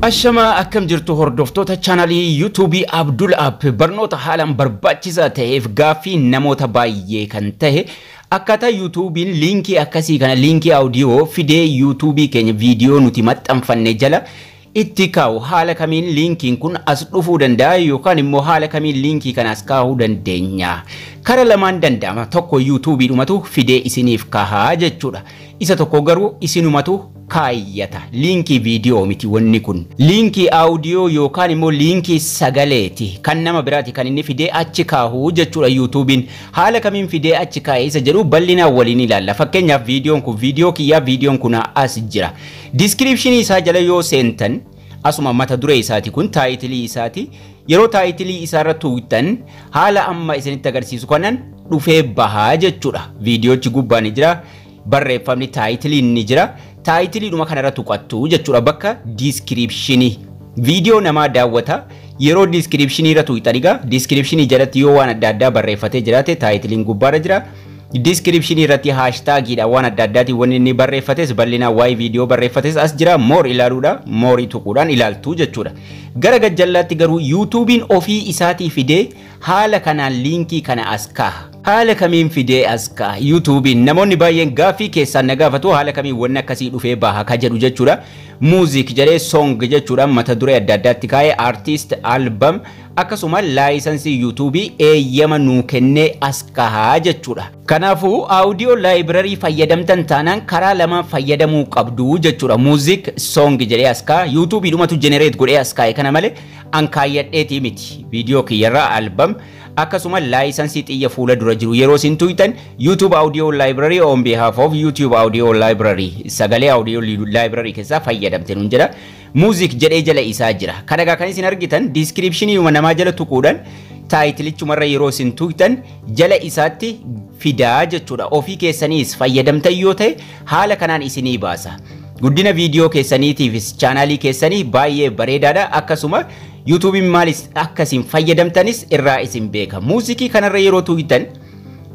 Ashama akkam jirtu hordoftoota chaanalii YouTube Abdul App barnoota haalaan barbaachisaa ta'eef gaaffii namoota baay'ee kan ta'e akkaataa YouTubein linkii akkasii kana linkii audio fidee YouTube keenya video nuti maxxanfanne jala itti kaa'u haala kamiin linkiin kun as dhufuu danda'a yookaan immoo haala kamiin linkii kana as kaa'uu dandeenya. Kara lamaan danda'ama, tokko YouTube dhumatu fidee isiniif kaa'aa jechuudha. Isa tokko garuu isinumatu kaayyata linkii video miti wanni kun linkii audio yookaan immoo linkii sagaleeti kan nama biraati kan inni fidee achi kaa'u jechuudha. YouTubein haala kamiin fidee achi kaa'e isa jedhu bal'inaan waliin ilaalla. Fakkeenyaaf videoon kun video kiyyaa, videoon kun as jira. Description isaa jala yoo seentan asuma mata duree isaati kun taayitilii isaati. Yeroo taayitilii isaa irra tuutan haala amma isinitti agarsiisu kanan dhufee bahaa jechuudha. Videochi gubbaan jira, barreeffamni taayitilii ni jira. Taayitilii dhuma kana irra tuqattu jechuudha bakka description video nama daawwata. Yeroo description irra tuutan egaa description jalatti yoo waan adda addaa barreeffatee jiraate taayitiliin gubbaarra jira. Description irratti hashtag dha waan adda addaati wanni inni barreeffates bal'ina waa'ee video barreeffates as jira. More ilaaluudha, more tuquudhaan ilaaltu jechuudha. Gara gajjallaatti garuu YouTubein ofii isaatii fidee haala kanaan linkii kana as kaa'a. Haala kamiin fidee as kaa'a YouTubein namoonni baay'een gaaffii keessaan na gaafatu haala kamiin wanni akkasii dhufee baha ka jedhu jechuudha. Music jedhee song jechuudha mata duree adda addaatti kaa'ee artist album akkasuma laayisansii YouTube eeyyama nuu kennee as kaa'a jechuudha. Kanaafuu audio library fayyadamtan taanaan karaa lama fayyadamuu qabdu jechuudha. Music song jedhee as kaa'a YouTube dhumatu generate godhee as kaa'e kana malee an kaayyadheetii miti. Video kiyyarraa album akkasuma laayisansii xiyya fuula dura jiru yeroo isin tuutan YouTube audio library on behalf of YouTube audio library sagalee audio library keessaa fayyadamte nun jedha. Music jedhee jala isaa jira. Kanagaa kan isin argitan description namaa jala tuquudhaan taayitilichumarra yeroo isin tuutan jala isaatti fidaa jechuudha. Ofii keessaniis fayyadamtan yoo ta'e haala kanaan isinii baasa. Guddina video keessaniitiifis chaanalii keessanii baay'ee bareedaadha. Akkasuma YouTube maalis akkasiin fayyadamtanis irraa isin beeka. Muuziqii kanarra yeroo tuutan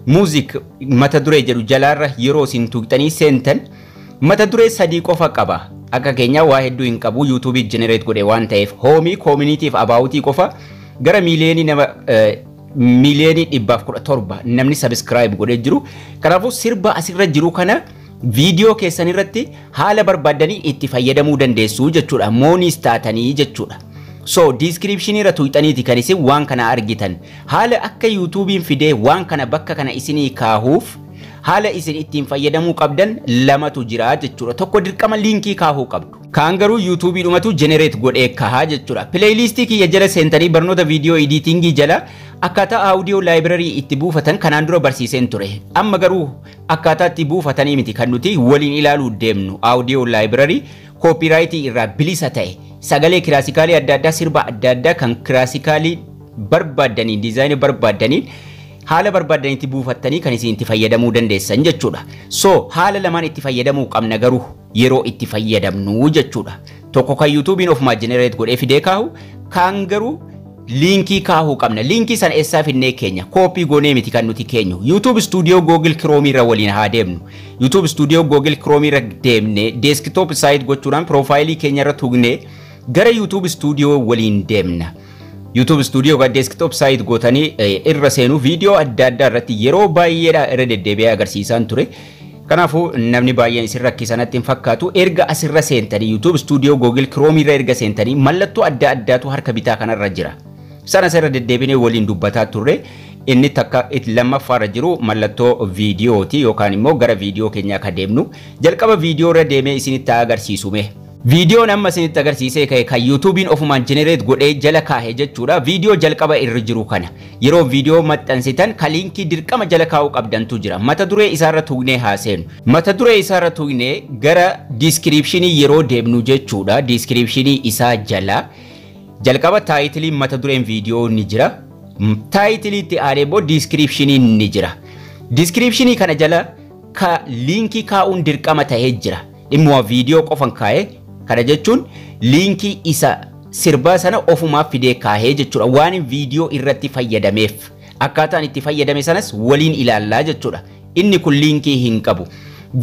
muuziq mata duree jedhu jalaarra yeroo isin tuutanii seentan mata duree sadii qofa qaba. Akka keenya waa hedduu hin qabu. YouTube generate godhe waan ta'eef hoomii community fi abaawotii qofa gara miiliyoonii nama miiliyoonii 117 namni subscribe godhe jiru. Kanaafuu sirba asirra jiru kana video keessan irratti haala barbaadanii itti fayyadamuu dandeessu jechuudha. Moonis taatanii jechuudha. So description irra tuuxaniiti kan isin waan kana argitan. Haala akka YouTubein fidee waan kana bakka kana isinii kaahuuf haala isin ittiin fayyadamuu qabdan lamatu jira jechuudha. Tokko dirqama linkii kaahuu qabdu. Kaan garuu YouTube dhumatu generate godhee kaahaa jechuudha. Playlist kiyya jala seentanii barnoota video editing jala akkaataa audio library itti buufatan kanaan dura barsiiseen ture. Amma garuu akkaataa itti buufatanii miti kan nuti waliin ilaaluu deemnu. Audio library copyright irraa bilisa ta'e sagalee kiraasikaalii adda addaa sirba adda addaa kan kiraasikaalii barbaadanii diizaayinii barbaadanii haala barbaadaniitti buufattanii kan isin itti fayyadamuu dandeessan jechuudha. So haala lamaan itti fayyadamuu qabna garuu yeroo itti fayyadamnu jechuudha. Tokko kan YouTubein ofumaa generate godhee fidee kaahu kaan garuu linkii kaahuu qabna. Linkii sana eessaa finnee keenya copy goonee miti kan nuti keenyu. YouTube Studio Google Chrome irra waliin haa deemnu. YouTube Studio Google Chrome irra deemne desktop site gochuudhaan profile keenya irra tuqnee gara YouTube Studio waliin deemna. YouTube Studio ga desktop site gootanii irra seenu video adda addaa irratti yeroo baay'eedha irra deddeebi'ee agarsiisaan ture. Kanaafuu namni baay'een isin rakkisanatti hin fakkaatu. Erga asirra seentanii YouTube Studio Google Chrome irra erga seentanii mallattoo adda addaatu harka bitaa kanarra jira. Sana sirra deddeebinee waliin dubbataa turre. Inni takka lammaffaarra jiru mallattoo viidiyooti yookaan immoo gara viidiyoo keenyaa akka deemnu jalqaba viidiyoo irra deemee isinitti agarsiisume. Viidiyoon amma isinitti agarsiisee ka'e kan YouTubein ofumaan generate godhee jala kaa'e jechuudha. Viidiyoo jalqaba irra jiru kana yeroo viidiyoo maxxansitan ka linkii dirqama jala kaa'uu qabdantu jira. Mata duree isaarra tuqnee haaseenu. Mata duree isaarra tuqnee gara description yeroo deemnu jechuudha. Description isaa jala jalqaba taayitilii mata dureen viidiyoo ni jira. Taayitilii itti aanee boo description ni jira. Description kana jala ka linkii kaa'uun dirqama ta'ee jira. Dhimma viidiyoo qofan kaa'ee kana jechuun linkii isa sirbaa sana ofumaa fidee kaahee jechuudha. Waan viidiyoo irratti fayyadameef akkaataan itti fayyadame sanas waliin ilaallaa jechuudha. Inni kun linkii hin qabu.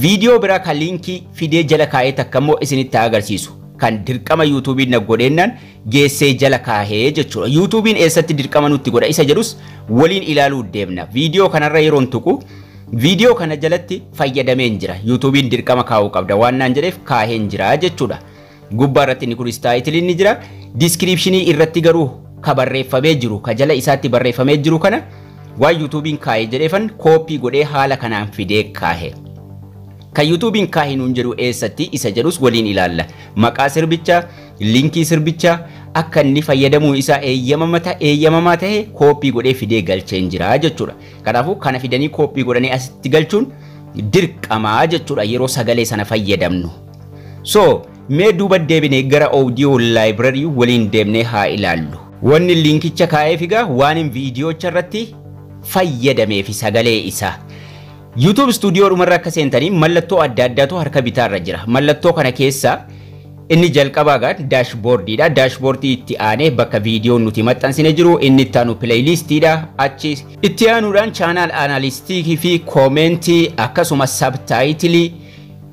Viidiyoo biraa kan linkii fidee jala kaa'ee takka immoo isinitti agarsiisu. kan dirqama YouTubein na godheennan geessee jala kaahee jechuudha. YouTubein eessatti dirqama nutti godha isa jedhus waliin ilaaluu deemna. Viidiyoo kanarra yeroon tuqu viidiyoo kana jalatti fayyadameen jira. YouTubein dirqama kaa'uu qabda waan naan jedheef kaaheen jira jechuudha. Gubbaa irratti inni kunis taayitiliin ni jira. Descriptionii irratti garuu ka barreeffamee jiru ka jala isaatti barreeffamee jiru kana waan YouTubein kaa'ee jedheefan koopii godhee haala kanaan fidee kaahee. Kan YouTubein kaahee nuun jedhu eessatti isa jedhus waliin ilaalla. Maqaa sirbichaa, linkii sirbichaa akka inni fayyadamuu isaa eeyyamamaa ta'e koopii godhee fidee galcheen jira jechuudha. Kanaafuu kana fidanii koopii godhanii asitti galchuun dirqamaa jechuudha yeroo sagalee sana fayyadamnu. So mee duuba deebinee gara audio library waliin deemnee haa ilaallu. Wanni linkicha kaa'ee figaa waan viidiyoocha irratti fayyadameef sagalee isaa. YouTube Studio dhumarra akka seentanii mallattoo adda addaatu harka bitaarra jira. Mallattoo kana keessa inni jalqabaa dashboardiidha. Dashboardii itti aanee bakka viidiyoon nuti maxxansine jiru inni itti aanu playlistiidha. Achi itti aanuudhaan channel analytics fi commentii akkasumas subtitle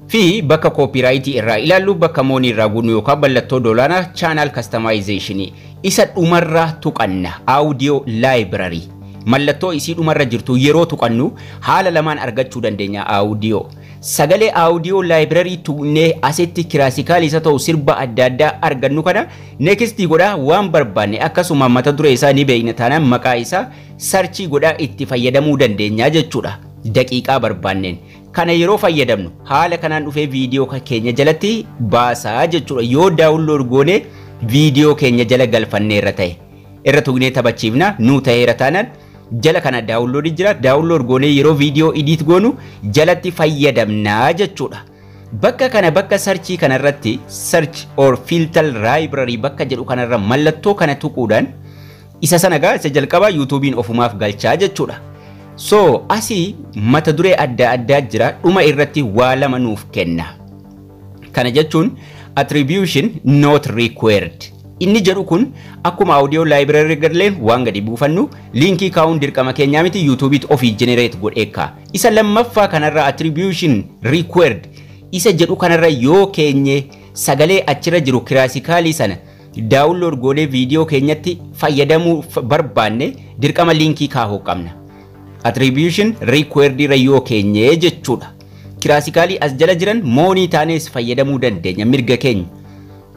fi bakka copyright irraa ilaallu bakka money irraa gunu yookaan mallattoo doolaara channel customization isa dhumarra tuqanna audio library. Mallattoo isii dhumarra jirtu yeroo tuqannu haala lamaan argachuu dandeenya audio. Sagalee audio library tuqnee asitti classical isa ta'u sirba adda addaa argannu kana next godha waan barbaanne akkasuma mata duree isaa ni beekna taanaan maqaa isaa search godha itti fayyadamuu dandeenya jechuudha. Daqiiqaa barbaanneen kana yeroo fayyadamnu haala kanaan dhufee viidiyoo keenya jalatti baasaa jechuudha. Yoo download goone viidiyoo keenya jala galfanneerra ta'e irra tuqnee taphachiifna nu ta'eera taanaan jala kana download jira. Download goone yeroo viidiyoo edit goonu jalatti fayyadamnaa jechuudha. Bakka kana bakka search kanarratti search or filter library bakka jedhu kanarra mallattoo kana tuquudhaan isa sana isa jalqaba YouTubein ofumaaf galchaa jechuudha. So asii mata duree adda addaa jira dhuma irratti waa lama nuuf kenna. Kana jechuun attribution not required. Inni jedhu kun akkuma audio library gadleen waan gadi buufannu linkii kaa'uun dirqama keenyaa miti YouTube'it ofii generate godheeka. Isa lammaffaa kanarra attribution required isa jedhu kanarra yoo keenye sagalee achira jiru classically sana download goone viidiyoo keenyatti fayyadamuu barbaanne dirqama linkii kaa'uu qabna. Attribution required irra yoo keenye jechuudha. Classically as jala jiran money taanes fayyadamuu dandeenya mirga keenya.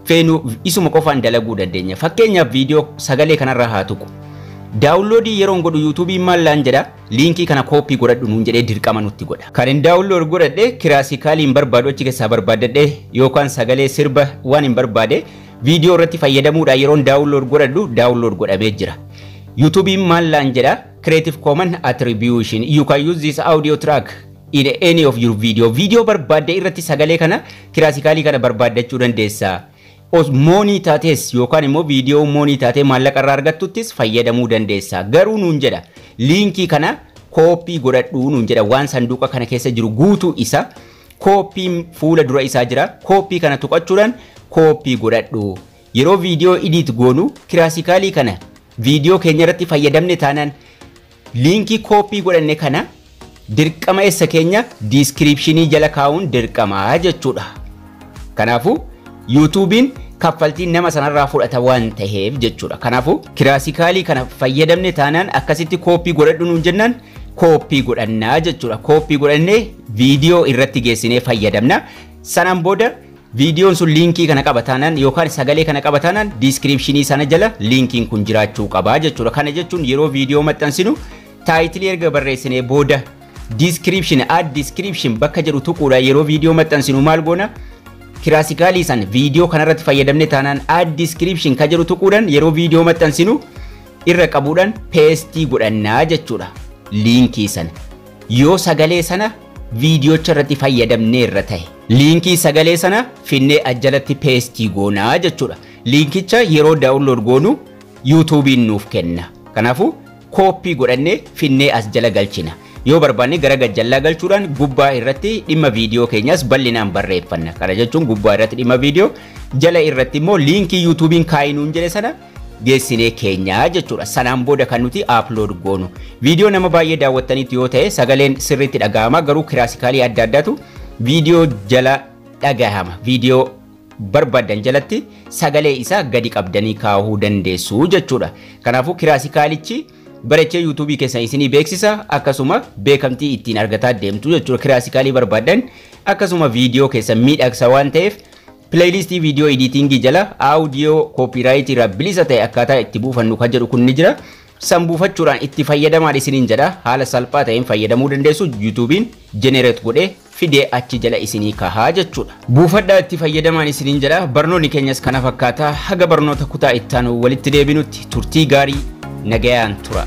Feenu isuma qofaan dalaguu dandeenya. Fakkeenyaaf viidiyoo sagalee kanarra haa tuqu. Download yeroon godhu YouTubein maallaan jedha linkii kana koopii godhadhu nuun jedhee dirqama nutti godha. Kan hin download godhadhe classically hin barbaadu achi keessaa barbaadadhe yookaan sagalee sirba waan hin barbaade viidiyoo irratti fayyadamuudha yeroon download godhadhu download godhamee jira. YouTubein maallaan jedha Creative Commons attribution. You can use this audio track in any of your video. Video barbaadde irratti sagalee kana classically kana barbaadachuu dandeessa. Money taates yookaan immoo viidiyoo money taatee maallaqa irraa argattuttis fayyadamuu dandeessa. Garuu nuun jedha linkii kana koopii godhadhu nuun jedha waan sanduuqa kana keessa jiru guutuu isa koopiin fuula dura isaa jira. Koopii kana tuqachuudhaan koopii godhadhu. Yeroo viidiyoo edit goonu classically kana viidiyoo keenya irratti fayyadamne taanaan linkii koopii godhanne kana dirqama eessa keenya descriptionii jala kaa'uun dirqamaa jechuudha. Kanaafuu YouTubein kaffaltii nama sanarraa fudhata waan ta'eef jechuudha. Kanaafuu classically kana fayyadamne taanaan akkasitti koopii godhadhu nuun jennaan koopii godhannaa jechuudha. Koopii godhannee viidiyoo irratti geessinee fayyadamna. Sanaan booda viidiyoon sun linkii kana qaba taanaan yookaan sagalee kana qaba taanaan descriptionii sana jala linkiin kun jiraachuu qaba jechuudha. Kana jechuun yeroo viidiyoo maxxansinu taayitilii erga barreessinee booda description add description bakka jedhu tuquudha yeroo viidiyoo maxxansinu maal goona classically san viidiyoo kanarratti fayyadamne taanaan add description ka jedhu tuquudhaan yeroo viidiyoo maxxansinu irra qabuudhaan paste godhannaa jechuudha linkii sana yoo sagalee sana viidiyoocha irratti fayyadamne irra ta'e linkii sagalee sana finnee ajjalatti paste goonaa jechuudha linkicha yeroo download goonu YouTubein nuuf kenna kanaafuu koopii godhannee finnee as jala galchina yoo barbaanne gara gajjallaa galchuudhaan gubbaa irratti dhimma viidiyoo keenyas bal'inaan barreeffanna kana jechuun gubbaa irratti dhimma viidiyoo jala irratti immoo linkii YouTubein kaa'inuun jedhe sana geessinee keenyaa jechuudha sanaan booda kan nuti upload goonu viidiyoo nama baay'ee daawwattaniitu yoo ta'e sagaleen sirriitti dhagahama garuu classically adda addaatu viidiyoo jala dhagahama viidiyoo barbaadan jalatti sagalee isaa gadi qabdanii kaa'uu dandeessu jechuudha. Kanaafuu kiraasikaalichi barachee YouTube keessan isinii beeksisa akkasuma beekamtii ittiin argataa deemtu jechuudha. Kiraasikaalii barbaadan akkasuma viidiyoo keessan miidhagsa waan ta'eef playlistii viidiyoo editingii jala audio copyright irraa bilisa ta'e akkaataa itti buufannu kan jedhu kun ni jira. San buufachuudhaan itti fayyadamaa isiniin jedha. Haala salphaa ta'een fayyadamuu dandeessu. YouTube'n generate godhee fidee achi jala isinii kahaa jechuudha. Buufadhaa itti fayyadamaan isiniin jedha. Barnoonni keenyas kana fakkaata. Haga barnoota kutaa itti aanu walitti deebinutti turtii gaarii nagayaan tura.